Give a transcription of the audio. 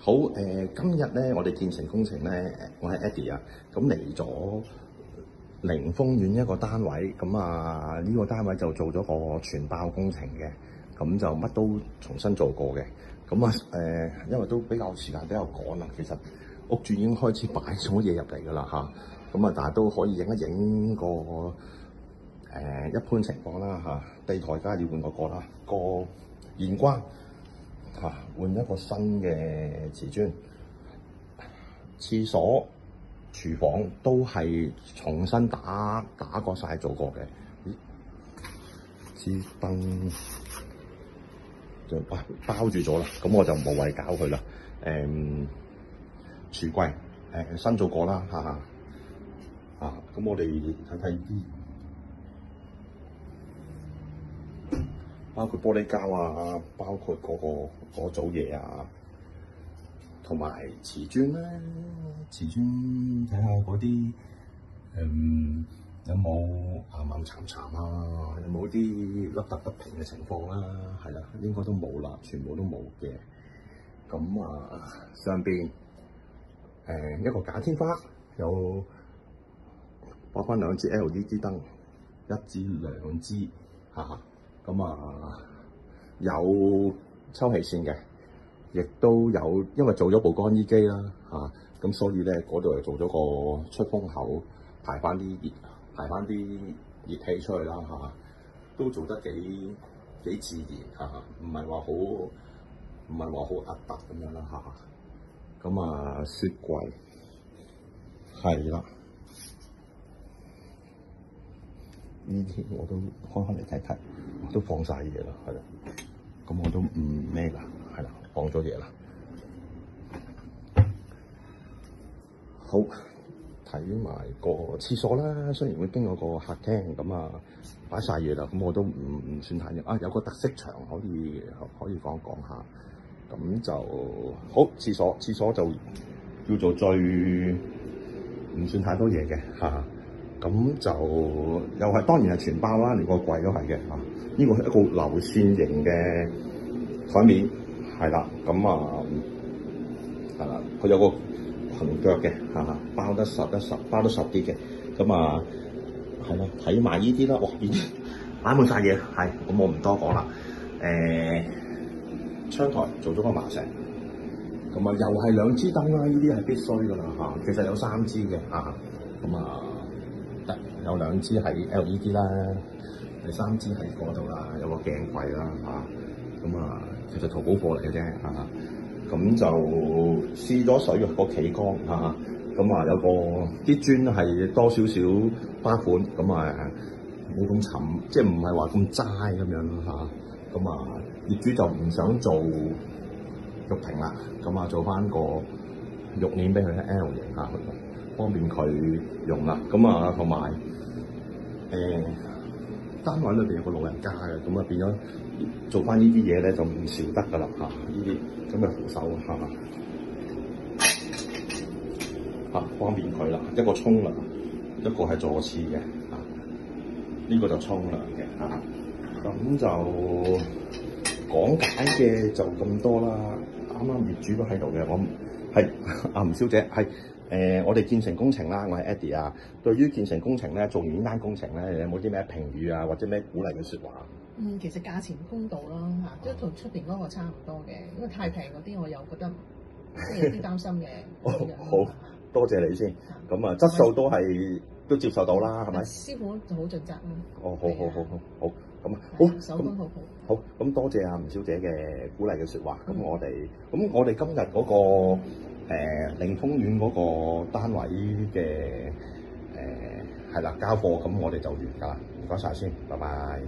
好今日咧，我哋建成工程咧，我係 Eddie 啊，咁嚟咗凌峰苑一個單位，咁啊呢個單位就做咗個全包工程嘅，咁就乜都重新做過嘅，咁啊因為都比較時間比較趕啦，其實屋主已經開始擺咗嘢入嚟㗎啦嚇，咁啊但係都可以影一影個一般情況啦嚇，地台梗係要換個啦，個玄關嚇換一個新嘅瓷磚，廁所、廚房都係重新打過晒做過嘅。咦？支燈就包住咗啦，咁我就無謂搞佢啦。櫥櫃新做過啦嚇咁我哋睇睇啲。包括玻璃膠啊，包括嗰組嘢啊，同埋瓷磚咧，瓷磚睇下嗰啲有冇岩岩巉巉啊，有冇啲凹凸不平嘅情況啦，係啦，應該都冇啦，全部都冇嘅。咁啊，上邊一個假天花，有擺翻兩支 LED 燈，一至兩支咁啊，有抽氣扇嘅，亦都有，因為做咗部乾衣機啦咁所以咧嗰度又做咗個出風口，排翻啲熱氣出去啦都做得幾自然唔係話好核突咁樣啦咁啊，雪櫃係啦。呢啲我都開嚟睇睇，我都放晒嘢啦，係啦，咁我都唔咩啦，係啦，放咗嘢啦。好，睇埋個廁所啦，雖然會經過個客廳，咁啊擺晒嘢啦，咁我都唔算太熱。有個特色牆可以講下，咁就好。廁所就叫做最唔算太多嘢嘅咁就又係當然係全包啦，連個櫃都係嘅呢個係一個流線型嘅台面，係啦，咁啊係啦，佢有個裙腳嘅包得實啲嘅，咁啊係啦，睇埋呢啲啦，哇，已經擺滿晒嘢，係咁我唔多講啦。窗台做咗個麻石，咁啊又係兩支燈啦，呢啲係必須㗎啦其實有3支嘅咁啊。有2支係 LED 啦，第3支喺嗰度啦，有個鏡櫃啦咁啊，其實淘寶貨嚟嘅啫咁就試咗水個企缸咁啊有個啲磚係多少少花款，咁啊冇咁沉，即係唔係話咁齋咁樣咯咁啊業主就唔想做玉屏啦，咁啊做翻個玉鏈俾佢喺 L 型方便佢用啦，咁啊同埋單位裏邊有個老人家嘅，咁啊變咗做翻呢啲嘢咧就唔少得噶啦呢啲咁嘅扶手方便佢啦，一個沖涼，一個係坐廁嘅呢個就沖涼嘅咁就講解嘅就咁多啦。啱啱業主都喺度嘅，我係吳小姐係。我哋建成工程啦，我係 Eddie 啊。對於建成工程咧，做完呢單工程咧，你有冇啲咩評語啊，或者咩鼓勵嘅説話？其實價錢公道啦都同出邊嗰個差唔多嘅，因為太平嗰啲我又覺得即係有啲擔心嘅。好多謝你先。咁啊，質素都接受到啦，係咪？師傅就好盡責啦。好，咁啊，好手工好。咁多謝吳小姐嘅鼓勵嘅説話。咁我哋今日嗰個凌峰苑嗰個單位嘅係啦交貨，咁我哋就完㗎啦。唔該晒先，拜拜。